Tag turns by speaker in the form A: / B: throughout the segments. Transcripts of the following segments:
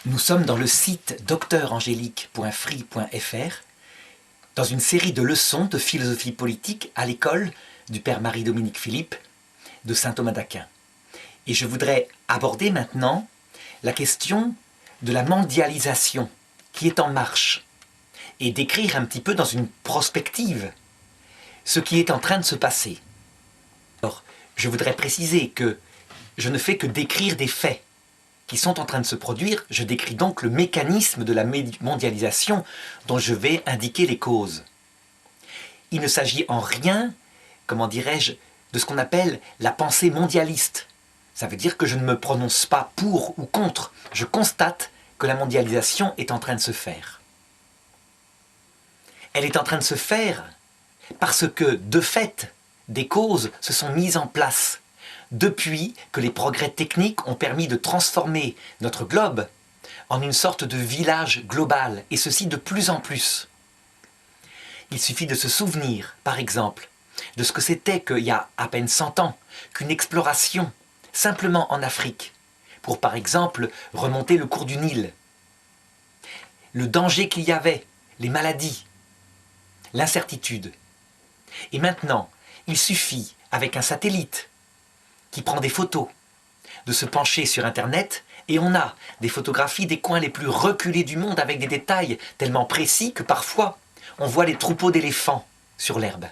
A: Nous sommes dans le site docteurangélique.free.fr dans une série de leçons de philosophie politique à l'école du Père Marie-Dominique Philippe de Saint-Thomas d'Aquin. Et je voudrais aborder maintenant la question de la mondialisation qui est en marche et décrire un petit peu dans une prospective ce qui est en train de se passer. Alors, je voudrais préciser que je ne fais que décrire des faits qui sont en train de se produire. Je décris donc le mécanisme de la mondialisation dont je vais indiquer les causes. Il ne s'agit en rien, comment dirais-je, de ce qu'on appelle la pensée mondialiste. Ça veut dire que je ne me prononce pas pour ou contre. Je constate que la mondialisation est en train de se faire. Elle est en train de se faire parce que, de fait, des causes se sont mises en place depuis que les progrès techniques ont permis de transformer notre globe en une sorte de village global, et ceci de plus en plus. Il suffit de se souvenir, par exemple, de ce que c'était qu'il y a à peine 100 ans, qu'une exploration, simplement en Afrique, pour par exemple remonter le cours du Nil, le danger qu'il y avait, les maladies, l'incertitude. Et maintenant, il suffit, avec un satellite, qui prend des photos, de se pencher sur Internet, et on a des photographies des coins les plus reculés du monde avec des détails tellement précis que parfois on voit les troupeaux d'éléphants sur l'herbe.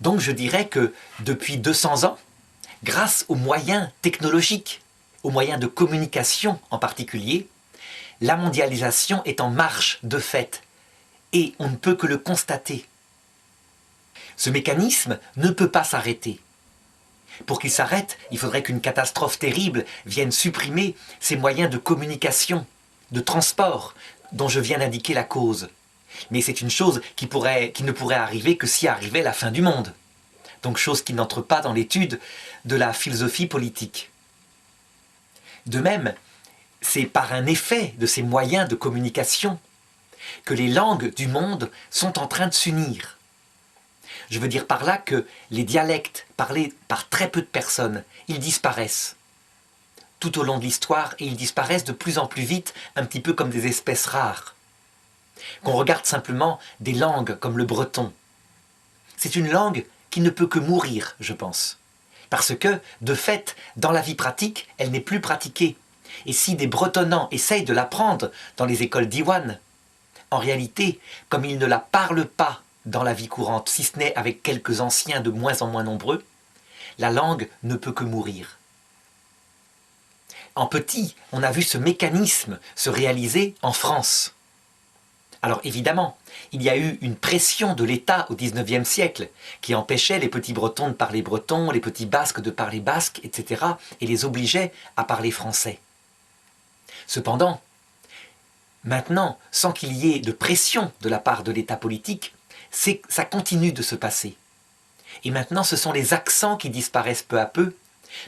A: Donc je dirais que depuis 200 ans, grâce aux moyens technologiques, aux moyens de communication en particulier, la mondialisation est en marche de fait, et on ne peut que le constater. Ce mécanisme ne peut pas s'arrêter. Pour qu'il s'arrête, il faudrait qu'une catastrophe terrible vienne supprimer ces moyens de communication, de transport, dont je viens d'indiquer la cause. Mais c'est une chose qui ne pourrait arriver que si arrivait la fin du monde. Donc chose qui n'entre pas dans l'étude de la philosophie politique. De même, c'est par un effet de ces moyens de communication que les langues du monde sont en train de s'unir. Je veux dire par là que les dialectes parlés par très peu de personnes, ils disparaissent tout au long de l'histoire, et ils disparaissent de plus en plus vite, un petit peu comme des espèces rares. Qu'on regarde simplement des langues comme le breton. C'est une langue qui ne peut que mourir, je pense. Parce que, de fait, dans la vie pratique, elle n'est plus pratiquée. Et si des bretonnants essayent de l'apprendre dans les écoles diwan, en réalité, comme ils ne la parlent pas dans la vie courante, si ce n'est avec quelques anciens de moins en moins nombreux, la langue ne peut que mourir. En petit, on a vu ce mécanisme se réaliser en France. Alors évidemment, il y a eu une pression de l'État au XIXe siècle qui empêchait les petits Bretons de parler breton, les petits Basques de parler basque, etc. et les obligeait à parler français. Cependant, maintenant, sans qu'il y ait de pression de la part de l'État politique, ça continue de se passer. Et maintenant, ce sont les accents qui disparaissent peu à peu,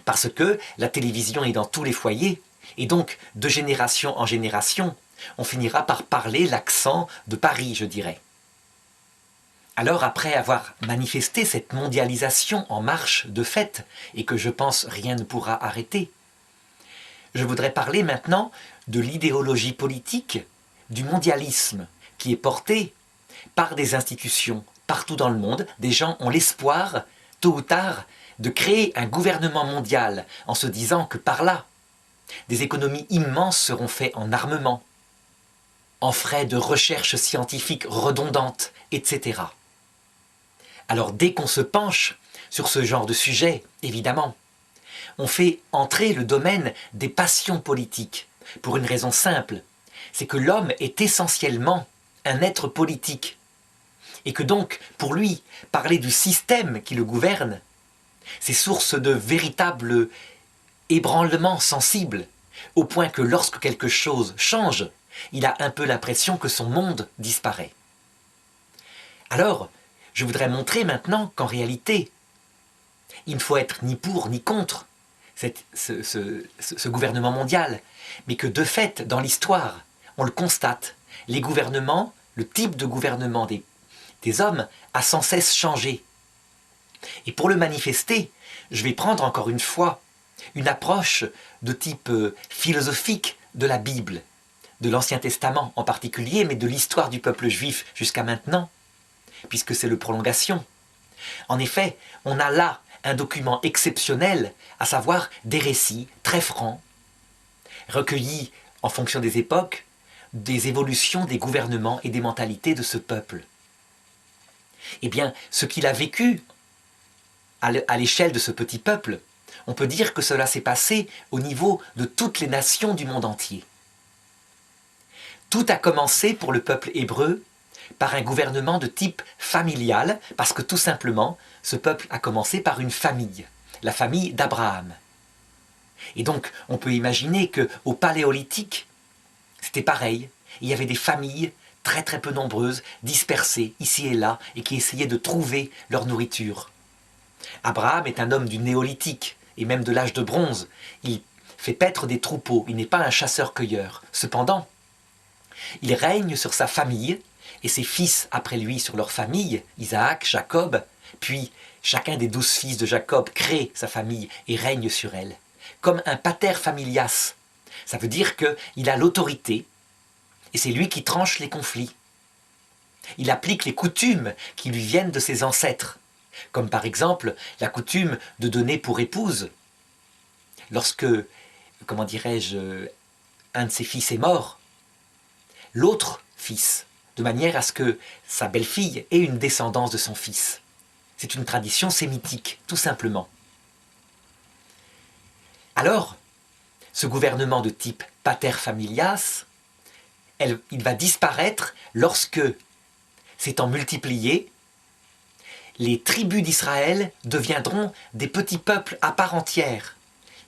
A: parce que la télévision est dans tous les foyers, et donc, de génération en génération, on finira par parler l'accent de Paris, je dirais. Alors, après avoir manifesté cette mondialisation en marche de fait, et que je pense rien ne pourra arrêter, je voudrais parler maintenant de l'idéologie politique du mondialisme qui est portée par des institutions partout dans le monde. Des gens ont l'espoir, tôt ou tard, de créer un gouvernement mondial en se disant que par là, des économies immenses seront faites en armement, en frais de recherche scientifique redondantes, etc. Alors dès qu'on se penche sur ce genre de sujet, évidemment, on fait entrer le domaine des passions politiques, pour une raison simple, c'est que l'homme est essentiellement un être politique, et que donc, pour lui, parler du système qui le gouverne, c'est source de véritables ébranlements sensibles, au point que lorsque quelque chose change, il a un peu l'impression que son monde disparaît. Alors, je voudrais montrer maintenant qu'en réalité, il ne faut être ni pour ni contre ce gouvernement mondial, mais que de fait, dans l'histoire, on le constate, les gouvernements, le type de gouvernement des hommes a sans cesse changé. Et pour le manifester, je vais prendre encore une fois une approche de type philosophique de la Bible. de l'Ancien Testament en particulier, mais de l'histoire du peuple juif jusqu'à maintenant, puisque c'est le prolongation. En effet, on a là un document exceptionnel, à savoir des récits très francs, recueillis en fonction des époques, des évolutions des gouvernements et des mentalités de ce peuple. Eh bien, ce qu'il a vécu à l'échelle de ce petit peuple, on peut dire que cela s'est passé au niveau de toutes les nations du monde entier. Tout a commencé pour le peuple hébreu par un gouvernement de type familial, parce que tout simplement, ce peuple a commencé par une famille, la famille d'Abraham. Et donc, on peut imaginer qu'au Paléolithique, c'était pareil. Il y avait des familles très très peu nombreuses, dispersées ici et là, et qui essayaient de trouver leur nourriture. Abraham est un homme du néolithique, et même de l'âge de bronze. Il fait paître des troupeaux, il n'est pas un chasseur-cueilleur. Cependant, il règne sur sa famille, et ses fils après lui sur leur famille, Isaac, Jacob, puis chacun des 12 fils de Jacob crée sa famille et règne sur elle, comme un pater familias. Ça veut dire qu'il a l'autorité, et c'est lui qui tranche les conflits. Il applique les coutumes qui lui viennent de ses ancêtres, comme par exemple la coutume de donner pour épouse. Lorsque, comment dirais-je, un de ses fils est mort, l'autre fils, de manière à ce que sa belle-fille ait une descendance de son fils. C'est une tradition sémitique, tout simplement. Alors, ce gouvernement de type pater familias, il va disparaître lorsque, s'étant multiplié, les tribus d'Israël deviendront des petits peuples à part entière,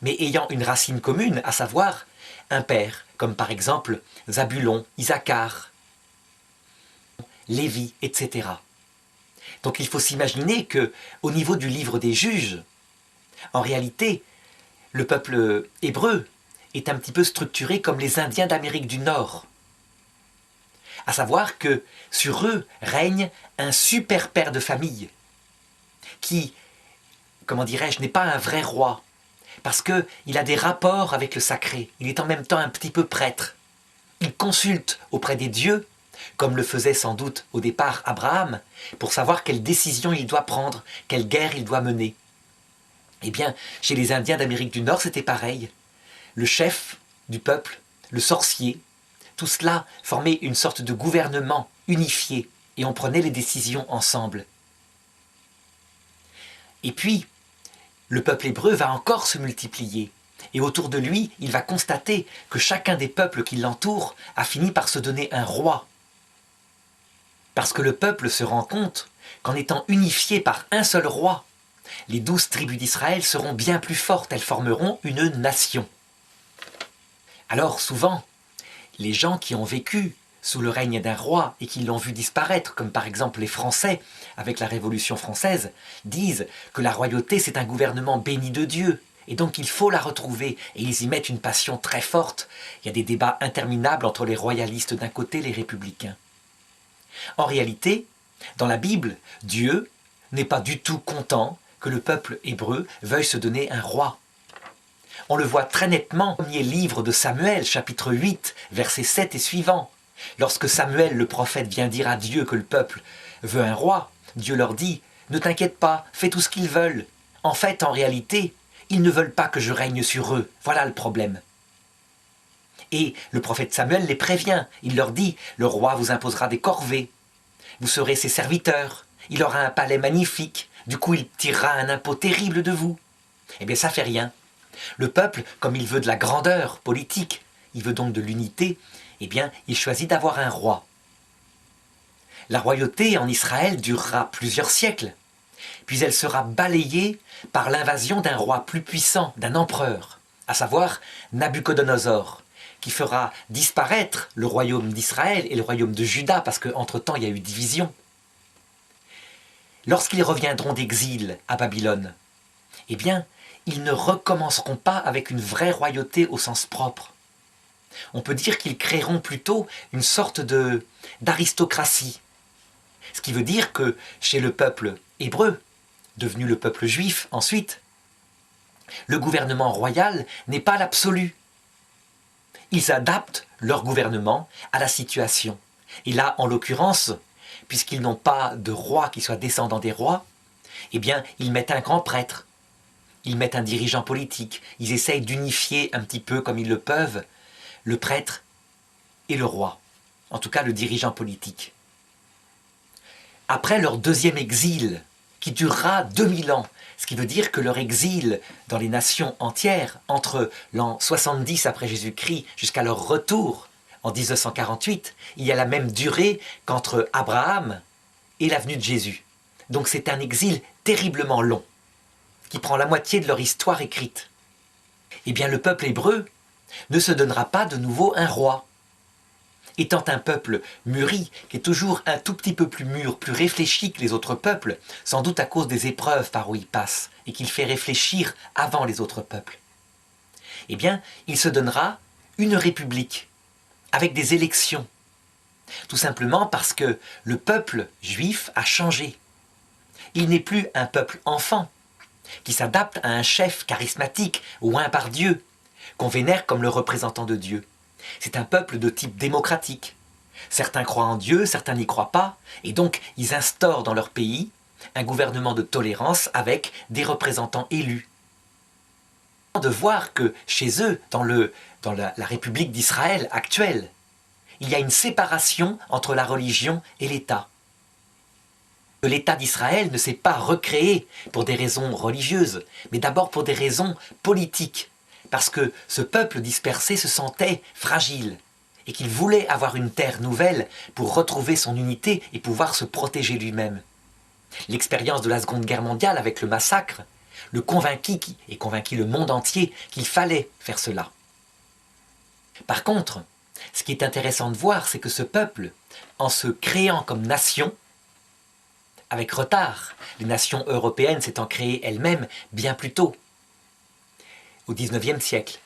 A: mais ayant une racine commune, à savoir un père, comme par exemple Zabulon, Isaacar, Lévi, etc. Donc il faut s'imaginer qu'au niveau du livre des juges, en réalité, le peuple hébreu est un petit peu structuré comme les Indiens d'Amérique du Nord. À savoir que sur eux règne un super père de famille qui, comment dirais-je, n'est pas un vrai roi, parce qu'il a des rapports avec le sacré, il est en même temps un petit peu prêtre. Il consulte auprès des dieux, comme le faisait sans doute au départ Abraham, pour savoir quelle décision il doit prendre, quelle guerre il doit mener. Eh bien, chez les Indiens d'Amérique du Nord, c'était pareil. Le chef du peuple, le sorcier, tout cela formait une sorte de gouvernement unifié, et on prenait les décisions ensemble. Et puis, le peuple hébreu va encore se multiplier. Et autour de lui, il va constater que chacun des peuples qui l'entourent a fini par se donner un roi. Parce que le peuple se rend compte qu'en étant unifié par un seul roi, les 12 tribus d'Israël seront bien plus fortes, elles formeront une nation. Alors souvent, les gens qui ont vécu sous le règne d'un roi et qui l'ont vu disparaître, comme par exemple les Français avec la Révolution française, disent que la royauté c'est un gouvernement béni de Dieu, et donc il faut la retrouver, et ils y mettent une passion très forte. Il y a des débats interminables entre les royalistes d'un côté et les républicains. En réalité, dans la Bible, Dieu n'est pas du tout content que le peuple hébreu veuille se donner un roi. On le voit très nettement au premier livre de Samuel, chapitre 8, versets 7 et suivants. Lorsque Samuel, le prophète, vient dire à Dieu que le peuple veut un roi, Dieu leur dit « Ne t'inquiète pas, fais tout ce qu'ils veulent. En fait, en réalité, ils ne veulent pas que je règne sur eux. Voilà le problème. » Et le prophète Samuel les prévient. Il leur dit « Le roi vous imposera des corvées. Vous serez ses serviteurs. Il aura un palais magnifique. Du coup, il tirera un impôt terrible de vous. » Eh bien, ça fait rien. Le peuple, comme il veut de la grandeur politique, il veut donc de l'unité, eh bien, il choisit d'avoir un roi. La royauté en Israël durera plusieurs siècles, puis elle sera balayée par l'invasion d'un roi plus puissant, d'un empereur, à savoir Nabuchodonosor, qui fera disparaître le royaume d'Israël et le royaume de Juda, parce qu'entre-temps, il y a eu division. Lorsqu'ils reviendront d'exil à Babylone, eh bien, ils ne recommenceront pas avec une vraie royauté au sens propre. On peut dire qu'ils créeront plutôt une sorte d'aristocratie. Ce qui veut dire que chez le peuple hébreu, devenu le peuple juif ensuite, le gouvernement royal n'est pas l'absolu. ils adaptent leur gouvernement à la situation. Et là, en l'occurrence, puisqu'ils n'ont pas de roi qui soit descendant des rois, eh bien, ils mettent un grand prêtre, ils mettent un dirigeant politique, ils essayent d'unifier un petit peu comme ils le peuvent, le prêtre et le roi, en tout cas le dirigeant politique. Après leur deuxième exil, qui durera 2000 ans, ce qui veut dire que leur exil dans les nations entières, entre l'an 70 après Jésus-Christ jusqu'à leur retour en 1948, il y a la même durée qu'entre Abraham et la venue de Jésus. Donc c'est un exil terriblement long, qui prend la moitié de leur histoire écrite. Eh bien le peuple hébreu ne se donnera pas de nouveau un roi. Étant un peuple mûri, qui est toujours un tout petit peu plus mûr, plus réfléchi que les autres peuples, sans doute à cause des épreuves par où il passe, et qu'il fait réfléchir avant les autres peuples, eh bien, il se donnera une république, avec des élections. Tout simplement parce que le peuple juif a changé. Il n'est plus un peuple enfant, qui s'adapte à un chef charismatique, ou un par Dieu, qu'on vénère comme le représentant de Dieu. C'est un peuple de type démocratique. Certains croient en Dieu, certains n'y croient pas, et donc ils instaurent dans leur pays un gouvernement de tolérance avec des représentants élus. De voir que chez eux, dans la République d'Israël actuelle, il y a une séparation entre la religion et l'État. L'État d'Israël ne s'est pas recréé pour des raisons religieuses, mais d'abord pour des raisons politiques. Parce que ce peuple dispersé se sentait fragile et qu'il voulait avoir une terre nouvelle pour retrouver son unité et pouvoir se protéger lui-même. L'expérience de la Seconde Guerre mondiale avec le massacre le convainquit et convainquit le monde entier qu'il fallait faire cela. Par contre, ce qui est intéressant de voir, c'est que ce peuple, en se créant comme nation, avec retard, les nations européennes s'étant créées elles-mêmes bien plus tôt, au XIXe siècle,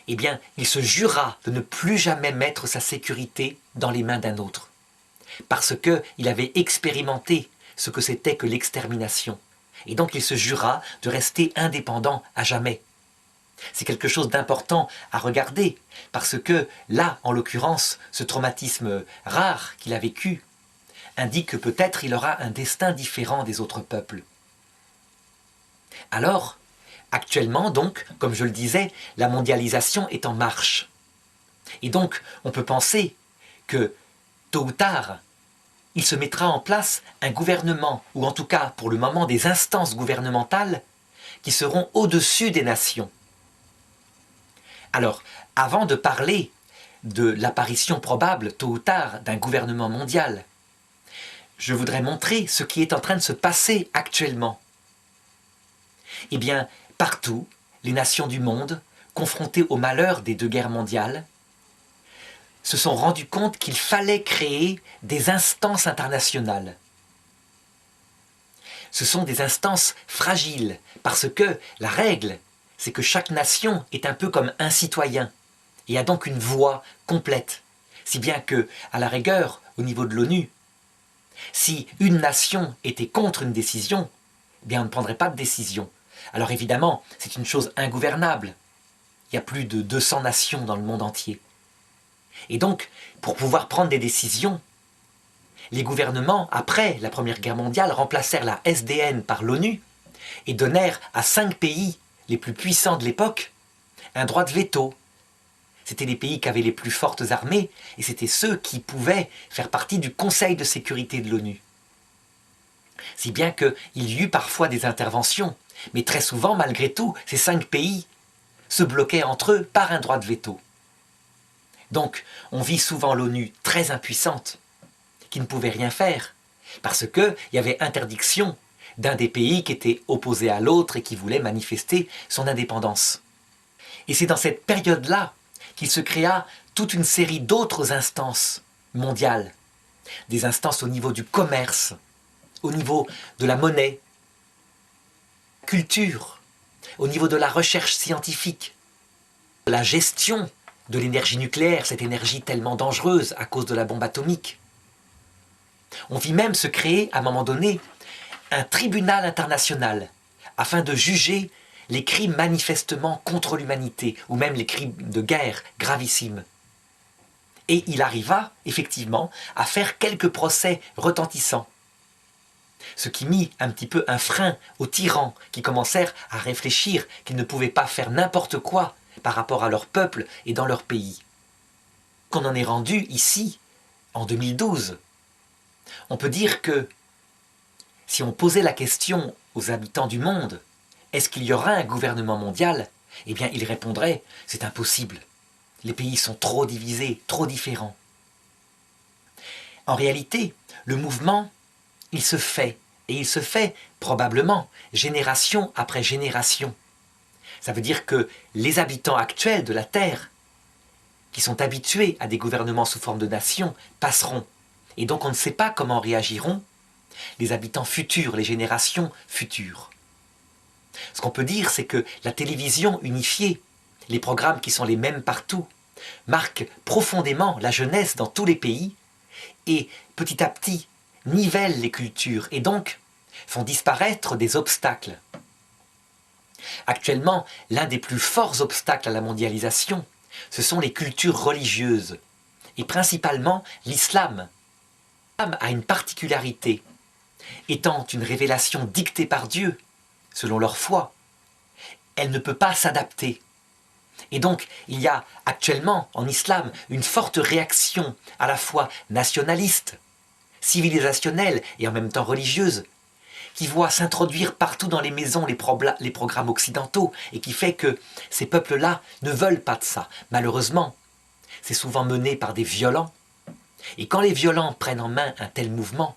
A: eh bien, il se jura de ne plus jamais mettre sa sécurité dans les mains d'un autre, parce qu'il avait expérimenté ce que c'était que l'extermination. Et donc il se jura de rester indépendant à jamais. C'est quelque chose d'important à regarder, parce que là, en l'occurrence, ce traumatisme rare qu'il a vécu indique que peut-être il aura un destin différent des autres peuples. Alors, actuellement, donc, comme je le disais, la mondialisation est en marche. Et donc, on peut penser que, tôt ou tard, il se mettra en place un gouvernement, ou en tout cas, pour le moment, des instances gouvernementales qui seront au-dessus des nations. Alors, avant de parler de l'apparition probable, tôt ou tard, d'un gouvernement mondial, je voudrais montrer ce qui est en train de se passer actuellement. Eh bien, partout, les nations du monde, confrontées au malheur des 2 guerres mondiales, se sont rendus compte qu'il fallait créer des instances internationales. Ce sont des instances fragiles, parce que la règle, c'est que chaque nation est un peu comme un citoyen, et a donc une voix complète. Si bien que, à la rigueur, au niveau de l'ONU, si une nation était contre une décision, eh bien on ne prendrait pas de décision. Alors évidemment, c'est une chose ingouvernable. Il y a plus de 200 nations dans le monde entier. Et donc, pour pouvoir prendre des décisions, les gouvernements, après la Première Guerre mondiale, remplacèrent la SDN par l'ONU et donnèrent à 5 pays les plus puissants de l'époque un droit de veto. C'était les pays qui avaient les plus fortes armées et c'était ceux qui pouvaient faire partie du Conseil de sécurité de l'ONU. Si bien qu'il y eut parfois des interventions, mais très souvent, malgré tout, ces 5 pays se bloquaient entre eux par un droit de veto. Donc, on vit souvent l'ONU très impuissante, qui ne pouvait rien faire, parce qu'il y avait interdiction d'un des pays qui était opposé à l'autre et qui voulait manifester son indépendance. Et c'est dans cette période-là qu'il se créa toute une série d'autres instances mondiales, des instances au niveau du commerce, au niveau de la monnaie, culture, au niveau de la recherche scientifique, de la gestion de l'énergie nucléaire, cette énergie tellement dangereuse à cause de la bombe atomique. On vit même se créer, à un moment donné, un tribunal international afin de juger les crimes manifestement contre l'humanité, ou même les crimes de guerre gravissimes. Et il arriva, effectivement, à faire quelques procès retentissants. Ce qui mit un petit peu un frein aux tyrans qui commencèrent à réfléchir qu'ils ne pouvaient pas faire n'importe quoi par rapport à leur peuple et dans leur pays. Qu'on en est rendu ici, en 2012. On peut dire que si on posait la question aux habitants du monde, est-ce qu'il y aura un gouvernement mondial? Eh bien, ils répondraient, c'est impossible. Les pays sont trop divisés, trop différents. En réalité, le mouvement, il se fait, et il se fait probablement génération après génération. Ça veut dire que les habitants actuels de la Terre, qui sont habitués à des gouvernements sous forme de nations, passeront. Et donc on ne sait pas comment réagiront les habitants futurs, les générations futures. Ce qu'on peut dire, c'est que la télévision unifiée, les programmes qui sont les mêmes partout, marquent profondément la jeunesse dans tous les pays et petit à petit nivellent les cultures et donc font disparaître des obstacles. Actuellement, l'un des plus forts obstacles à la mondialisation, ce sont les cultures religieuses et principalement l'islam. L'islam a une particularité. Étant une révélation dictée par Dieu, selon leur foi, elle ne peut pas s'adapter. Et donc, il y a actuellement en islam une forte réaction à la fois nationaliste, civilisationnelle et en même temps religieuse, qui voit s'introduire partout dans les maisons les programmes occidentaux et qui fait que ces peuples-là ne veulent pas de ça. Malheureusement, c'est souvent mené par des violents. Et quand les violents prennent en main un tel mouvement,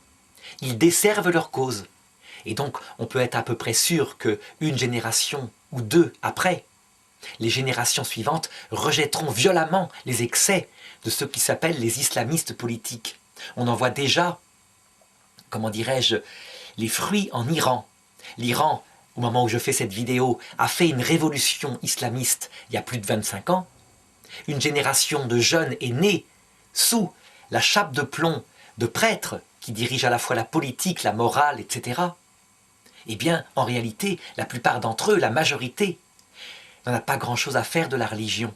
A: ils desservent leur cause. Et donc, on peut être à peu près sûr qu'une génération ou deux après, les générations suivantes rejetteront violemment les excès de ceux qui s'appellent les islamistes politiques. On en voit déjà, comment dirais-je, les fruits en Iran. L'Iran, au moment où je fais cette vidéo, a fait une révolution islamiste il y a plus de 25 ans. Une génération de jeunes est née sous la chape de plomb de prêtres qui dirigent à la fois la politique, la morale, etc. Eh bien, en réalité, la plupart d'entre eux, la majorité, n'en a pas grand-chose à faire de la religion.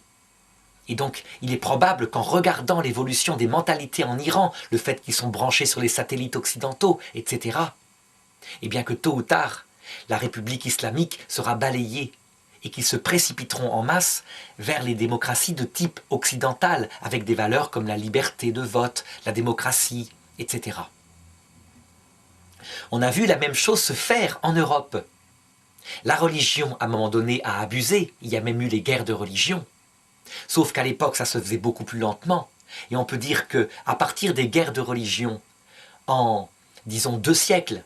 A: Et donc, il est probable qu'en regardant l'évolution des mentalités en Iran, le fait qu'ils sont branchés sur les satellites occidentaux, etc., eh bien que tôt ou tard, la République islamique sera balayée et qu'ils se précipiteront en masse vers les démocraties de type occidental, avec des valeurs comme la liberté de vote, la démocratie, etc. On a vu la même chose se faire en Europe. La religion, à un moment donné, a abusé, il y a même eu les guerres de religion. Sauf qu'à l'époque, ça se faisait beaucoup plus lentement. Et on peut dire qu'à partir des guerres de religion, en, disons, 2 siècles,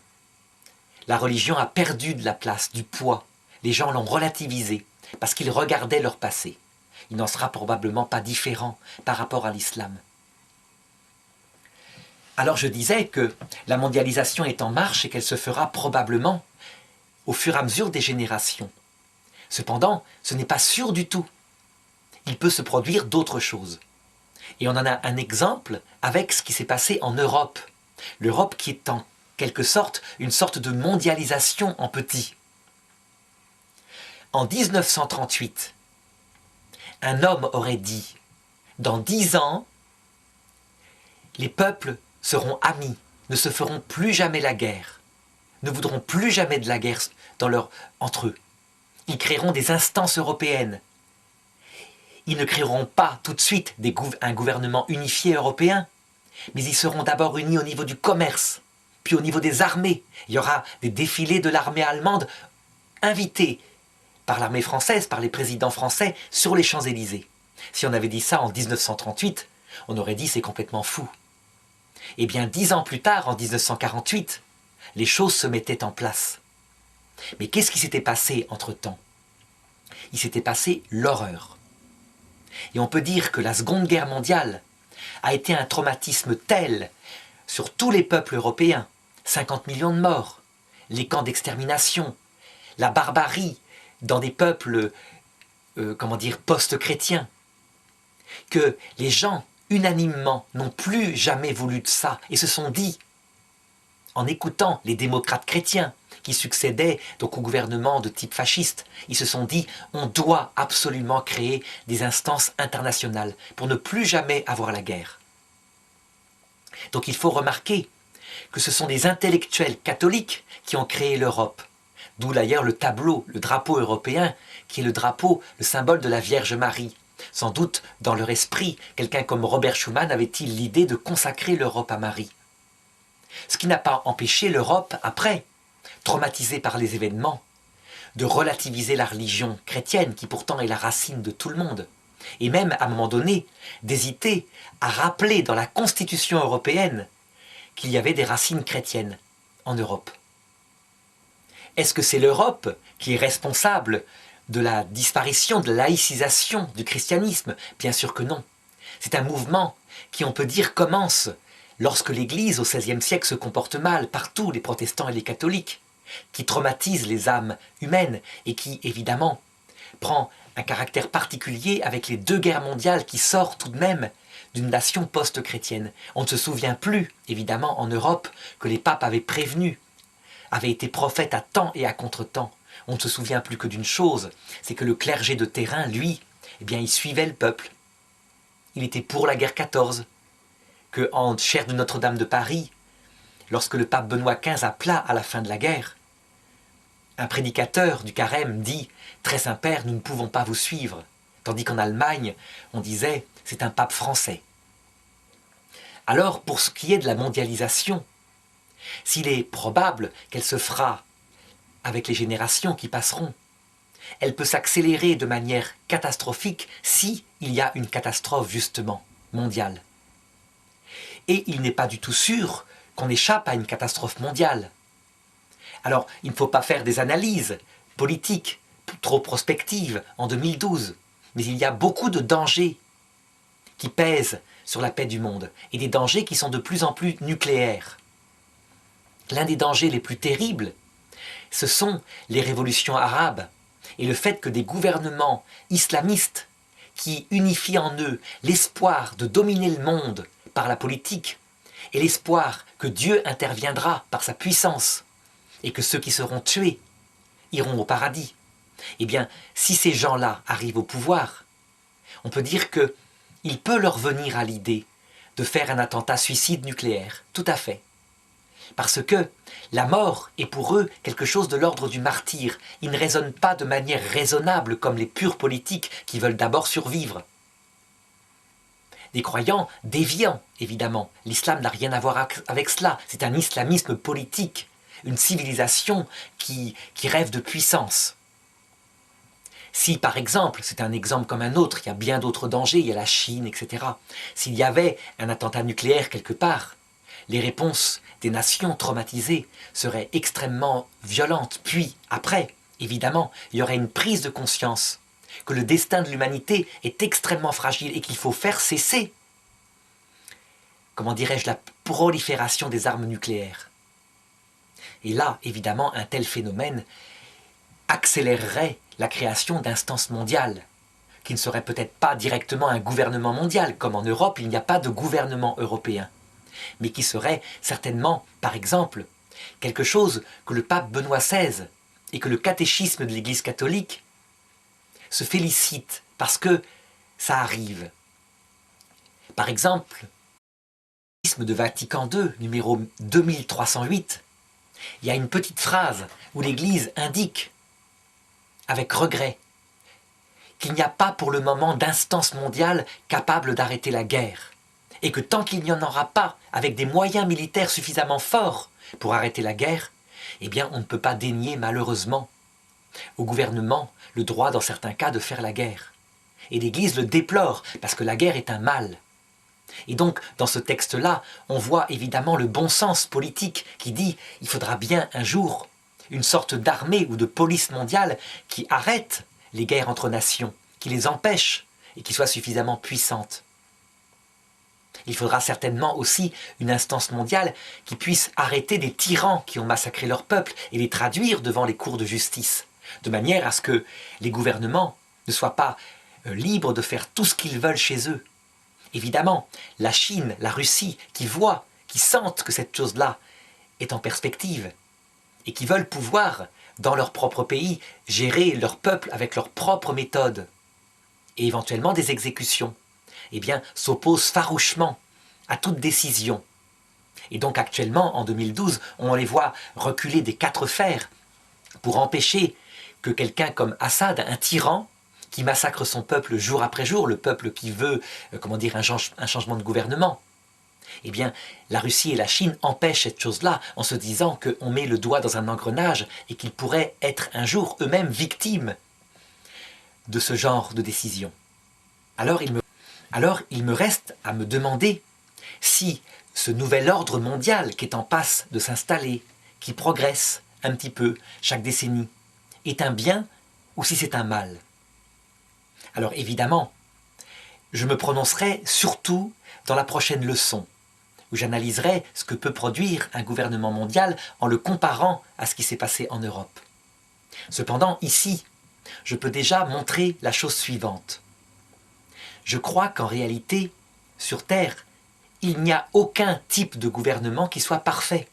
A: la religion a perdu de la place, du poids. Les gens l'ont relativisé, parce qu'ils regardaient leur passé. Il n'en sera probablement pas différent par rapport à l'islam. Alors je disais que la mondialisation est en marche et qu'elle se fera probablement au fur et à mesure des générations. Cependant, ce n'est pas sûr du tout. Il peut se produire d'autres choses. Et on en a un exemple avec ce qui s'est passé en Europe. L'Europe qui est en quelque sorte une sorte de mondialisation en petit. En 1938, un homme aurait dit « Dans 10 ans, les peuples seront amis, ne se feront plus jamais la guerre, ne voudront plus jamais de la guerre entre eux. Ils créeront des instances européennes. Ils ne créeront pas tout de suite un gouvernement unifié européen, mais ils seront d'abord unis au niveau du commerce, puis au niveau des armées. Il y aura des défilés de l'armée allemande invités par l'armée française, par les présidents français, sur les Champs-Élysées. Si on avait dit ça en 1938, on aurait dit c'est complètement fou. Eh bien, 10 ans plus tard, en 1948, les choses se mettaient en place. Mais qu'est-ce qui s'était passé entre-temps? Il s'était passé l'horreur. Et on peut dire que la Seconde Guerre mondiale a été un traumatisme tel sur tous les peuples européens, 50 millions de morts, les camps d'extermination, la barbarie dans des peuples, post-chrétiens, que les gens, unanimement, n'ont plus jamais voulu de ça et se sont dit, en écoutant les démocrates chrétiens, qui succédaient donc au gouvernement de type fasciste. Ils se sont dit, on doit absolument créer des instances internationales pour ne plus jamais avoir la guerre. Donc il faut remarquer que ce sont des intellectuels catholiques qui ont créé l'Europe. D'où d'ailleurs le tableau, le drapeau européen, qui est le drapeau, le symbole de la Vierge Marie. Sans doute, dans leur esprit, quelqu'un comme Robert Schuman avait-il l'idée de consacrer l'Europe à Marie. Ce qui n'a pas empêché l'Europe, après, traumatisée par les événements, de relativiser la religion chrétienne, qui pourtant est la racine de tout le monde, et même, à un moment donné, d'hésiter à rappeler dans la Constitution européenne qu'il y avait des racines chrétiennes en Europe. Est-ce que c'est l'Europe qui est responsable de la disparition, de la laïcisation du christianisme? Bien sûr que non. C'est un mouvement qui, on peut dire, commence lorsque l'Église, au XVIe siècle, se comporte mal, partout, les protestants et les catholiques, qui traumatise les âmes humaines et qui, évidemment, prend un caractère particulier avec les 2 guerres mondiales qui sortent tout de même d'une nation post-chrétienne. On ne se souvient plus, évidemment, en Europe, que les papes avaient prévenu, avaient été prophètes à temps et à contre-temps. On ne se souvient plus que d'une chose, c'est que le clergé de terrain, lui, eh bien, il suivait le peuple. Il était pour la guerre 14, que en chaire de Notre-Dame de Paris, lorsque le pape Benoît XV appela à la fin de la guerre, un prédicateur du Carême dit « Très Saint-Père, nous ne pouvons pas vous suivre », tandis qu'en Allemagne, on disait « C'est un pape français ». Alors, pour ce qui est de la mondialisation, s'il est probable qu'elle se fera avec les générations qui passeront, elle peut s'accélérer de manière catastrophique si il y a une catastrophe justement mondiale. Et il n'est pas du tout sûr qu'on échappe à une catastrophe mondiale. Alors, il ne faut pas faire des analyses politiques trop prospectives en 2012, mais il y a beaucoup de dangers qui pèsent sur la paix du monde, et des dangers qui sont de plus en plus nucléaires. L'un des dangers les plus terribles, ce sont les révolutions arabes, et le fait que des gouvernements islamistes qui unifient en eux l'espoir de dominer le monde par la politique, et l'espoir que Dieu interviendra par sa puissance, et que ceux qui seront tués iront au paradis. Eh bien, si ces gens-là arrivent au pouvoir, on peut dire qu'il peut leur venir à l'idée de faire un attentat suicide nucléaire, tout à fait. Parce que la mort est pour eux quelque chose de l'ordre du martyr. Ils ne raisonnent pas de manière raisonnable comme les purs politiques qui veulent d'abord survivre. Des croyants déviants, évidemment. L'islam n'a rien à voir avec cela. C'est un islamisme politique, une civilisation qui rêve de puissance. Si, par exemple, c'est un exemple comme un autre, il y a bien d'autres dangers, il y a la Chine, etc. S'il y avait un attentat nucléaire quelque part, les réponses des nations traumatisées seraient extrêmement violentes. Puis, après, évidemment, il y aurait une prise de conscience que le destin de l'humanité est extrêmement fragile et qu'il faut faire cesser, comment dirais-je, la prolifération des armes nucléaires. Et là, évidemment, un tel phénomène accélérerait la création d'instances mondiales, qui ne seraient peut-être pas directement un gouvernement mondial, comme en Europe, il n'y a pas de gouvernement européen, mais qui serait certainement, par exemple, quelque chose que le pape Benoît XVI et que le catéchisme de l'Église catholique se félicite parce que ça arrive. Par exemple, le catéchisme de Vatican II, numéro 2308, il y a une petite phrase où l'Église indique, avec regret, qu'il n'y a pas pour le moment d'instance mondiale capable d'arrêter la guerre, et que tant qu'il n'y en aura pas avec des moyens militaires suffisamment forts pour arrêter la guerre, eh bien on ne peut pas dénier malheureusement au gouvernement le droit dans certains cas de faire la guerre. Et l'Église le déplore, parce que la guerre est un mal. Et donc, dans ce texte-là, on voit évidemment le bon sens politique qui dit « il faudra bien un jour une sorte d'armée ou de police mondiale qui arrête les guerres entre nations, qui les empêche et qui soit suffisamment puissante. » Il faudra certainement aussi une instance mondiale qui puisse arrêter des tyrans qui ont massacré leur peuple et les traduire devant les cours de justice, de manière à ce que les gouvernements ne soient pas libres de faire tout ce qu'ils veulent chez eux. Évidemment, la Chine, la Russie, qui voient, qui sentent que cette chose-là est en perspective, et qui veulent pouvoir, dans leur propre pays, gérer leur peuple avec leurs propres méthodes, et éventuellement des exécutions, eh bien, s'opposent farouchement à toute décision. Et donc actuellement, en 2012, on les voit reculer des quatre fers pour empêcher que quelqu'un comme Assad, un tyran, qui massacre son peuple jour après jour, le peuple qui veut, comment dire, un changement de gouvernement, eh bien, la Russie et la Chine empêchent cette chose-là en se disant qu'on met le doigt dans un engrenage et qu'ils pourraient être un jour eux-mêmes victimes de ce genre de décision. Alors il me reste à me demander si ce nouvel ordre mondial qui est en passe de s'installer, qui progresse un petit peu chaque décennie, est un bien ou si c'est un mal. Alors évidemment, je me prononcerai surtout dans la prochaine leçon, où j'analyserai ce que peut produire un gouvernement mondial en le comparant à ce qui s'est passé en Europe. Cependant, ici, je peux déjà montrer la chose suivante. Je crois qu'en réalité, sur Terre, il n'y a aucun type de gouvernement qui soit parfait.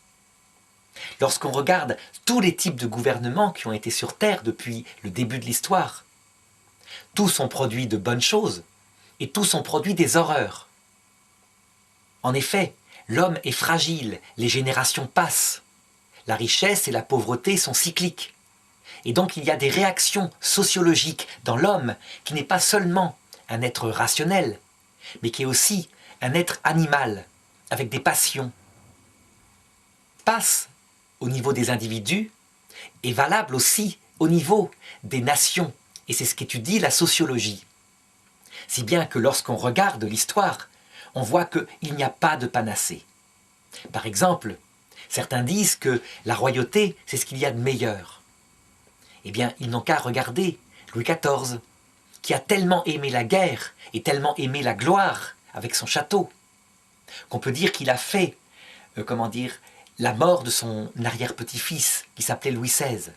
A: Lorsqu'on regarde tous les types de gouvernements qui ont été sur Terre depuis le début de l'histoire, tous ont produit de bonnes choses et tous ont produit des horreurs. En effet, l'homme est fragile, les générations passent. La richesse et la pauvreté sont cycliques. Et donc il y a des réactions sociologiques dans l'homme qui n'est pas seulement un être rationnel, mais qui est aussi un être animal, avec des passions. Passe au niveau des individus est valable aussi au niveau des nations, et c'est ce qu'étudie la sociologie. Si bien que lorsqu'on regarde l'histoire, on voit qu'il n'y a pas de panacée. Par exemple, certains disent que la royauté, c'est ce qu'il y a de meilleur. Eh bien, ils n'ont qu'à regarder Louis XIV, qui a tellement aimé la guerre et tellement aimé la gloire avec son château, qu'on peut dire qu'il a fait, la mort de son arrière-petit-fils, qui s'appelait Louis XVI,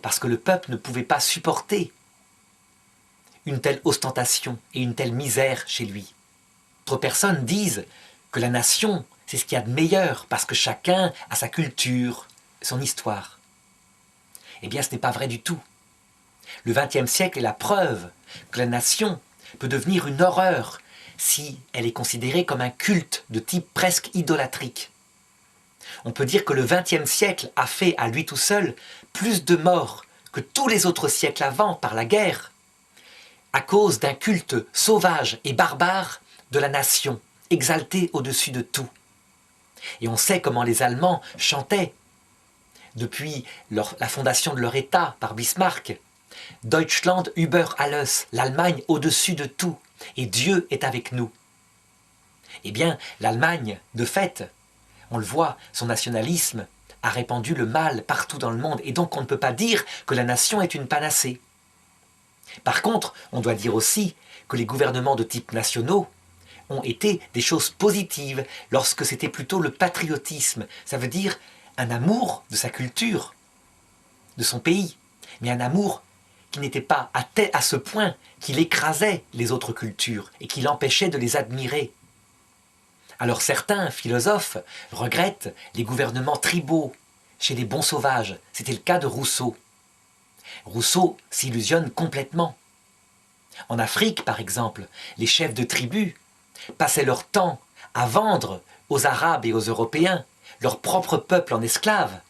A: parce que le peuple ne pouvait pas supporter une telle ostentation et une telle misère chez lui. D'autres personnes disent que la nation, c'est ce qu'il y a de meilleur, parce que chacun a sa culture, son histoire. Eh bien, ce n'est pas vrai du tout. Le XXe siècle est la preuve que la nation peut devenir une horreur si elle est considérée comme un culte de type presque idolâtrique. On peut dire que le XXe siècle a fait à lui tout seul plus de morts que tous les autres siècles avant par la guerre, à cause d'un culte sauvage et barbare de la nation, exaltée au-dessus de tout. Et on sait comment les Allemands chantaient, depuis la fondation de leur État par Bismarck, « Deutschland über alles », l'Allemagne au-dessus de tout, et Dieu est avec nous. Eh bien, l'Allemagne, de fait, on le voit, son nationalisme a répandu le mal partout dans le monde, et donc on ne peut pas dire que la nation est une panacée. Par contre, on doit dire aussi que les gouvernements de type nationaux ont été des choses positives lorsque c'était plutôt le patriotisme, ça veut dire un amour de sa culture, de son pays, mais un amour qui n'était pas à ce point qu'il écrasait les autres cultures et qui l'empêchait de les admirer. Alors certains philosophes regrettent les gouvernements tribaux chez les bons sauvages. C'était le cas de Rousseau. Rousseau s'illusionne complètement. En Afrique, par exemple, les chefs de tribus passaient leur temps à vendre aux Arabes et aux Européens leur propre peuple en esclaves.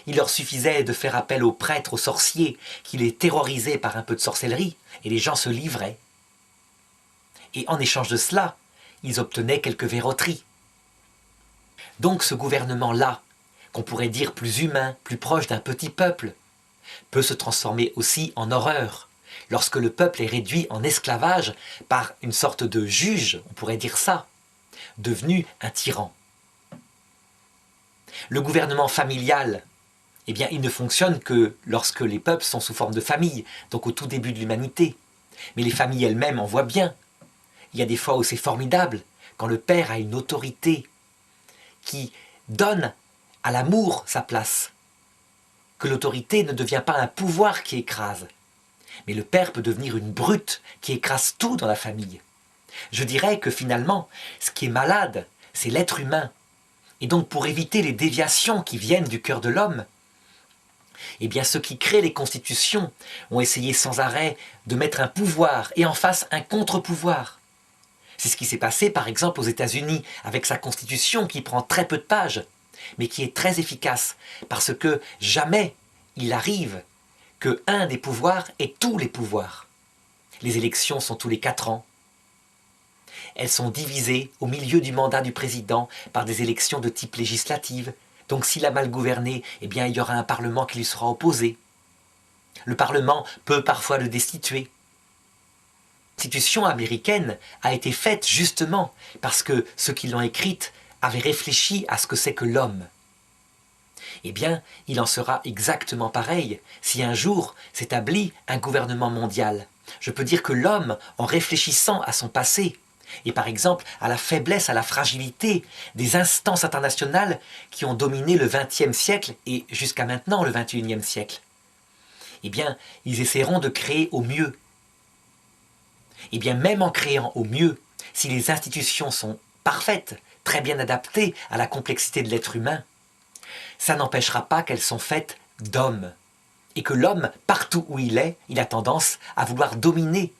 A: Il leur suffisait de faire appel aux prêtres, aux sorciers, qui les terrorisaient par un peu de sorcellerie, et les gens se livraient. Et en échange de cela, ils obtenaient quelques verroteries. Donc ce gouvernement-là, qu'on pourrait dire plus humain, plus proche d'un petit peuple, peut se transformer aussi en horreur, lorsque le peuple est réduit en esclavage par une sorte de juge, on pourrait dire ça, devenu un tyran. Le gouvernement familial, eh bien, il ne fonctionne que lorsque les peuples sont sous forme de famille, donc au tout début de l'humanité. Mais les familles elles-mêmes en voient bien. Il y a des fois où c'est formidable, quand le père a une autorité qui donne à l'amour sa place, que l'autorité ne devient pas un pouvoir qui écrase. Mais le père peut devenir une brute qui écrase tout dans la famille. Je dirais que finalement, ce qui est malade, c'est l'être humain. Et donc pour éviter les déviations qui viennent du cœur de l'homme, eh bien ceux qui créent les constitutions ont essayé sans arrêt de mettre un pouvoir et en face un contre-pouvoir. C'est ce qui s'est passé par exemple aux États-Unis avec sa constitution qui prend très peu de pages, mais qui est très efficace parce que jamais il arrive que un des pouvoirs ait tous les pouvoirs. Les élections sont tous les 4 ans. Elles sont divisées au milieu du mandat du président par des élections de type législative. Donc s'il a mal gouverné, eh bien il y aura un parlement qui lui sera opposé. Le parlement peut parfois le destituer. La Constitution américaine a été faite justement parce que ceux qui l'ont écrite avaient réfléchi à ce que c'est que l'homme. Eh bien, il en sera exactement pareil si un jour s'établit un gouvernement mondial. Je peux dire que l'homme, en réfléchissant à son passé, et par exemple à la faiblesse, à la fragilité des instances internationales qui ont dominé le XXe siècle et jusqu'à maintenant le XXIe siècle, eh bien, ils essaieront de créer au mieux. Eh bien, même en créant au mieux, si les institutions sont parfaites, très bien adaptées à la complexité de l'être humain, ça n'empêchera pas qu'elles sont faites d'hommes. Et que l'homme, partout où il a tendance à vouloir dominer.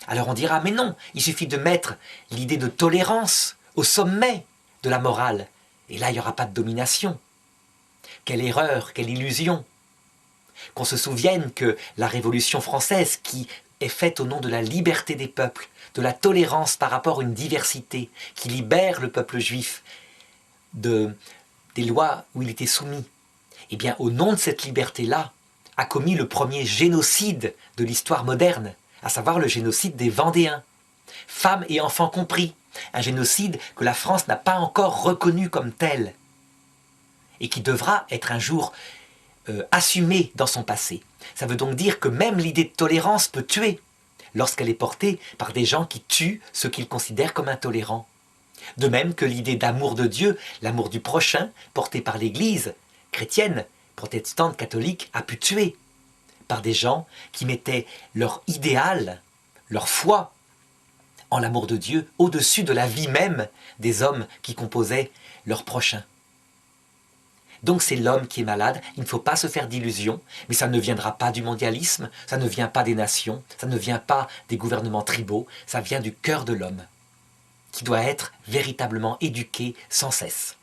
A: Alors on dira, mais non, il suffit de mettre l'idée de tolérance au sommet de la morale. Et là, il n'y aura pas de domination. Quelle erreur, quelle illusion. Qu'on se souvienne que la Révolution française, qui est faite au nom de la liberté des peuples, de la tolérance par rapport à une diversité, qui libère le peuple juif des lois où il était soumis, eh bien, au nom de cette liberté-là, a commis le premier génocide de l'histoire moderne, à savoir le génocide des Vendéens, femmes et enfants compris, un génocide que la France n'a pas encore reconnu comme tel, et qui devra être un jour assumé dans son passé. Ça veut donc dire que même l'idée de tolérance peut tuer, lorsqu'elle est portée par des gens qui tuent ceux qu'ils considèrent comme intolérants. De même que l'idée d'amour de Dieu, l'amour du prochain, portée par l'Église chrétienne, protestante, catholique, a pu tuer par des gens qui mettaient leur idéal, leur foi en l'amour de Dieu au-dessus de la vie même des hommes qui composaient leur prochain. Donc c'est l'homme qui est malade, il ne faut pas se faire d'illusions, mais ça ne viendra pas du mondialisme, ça ne vient pas des nations, ça ne vient pas des gouvernements tribaux, ça vient du cœur de l'homme, qui doit être véritablement éduqué sans cesse.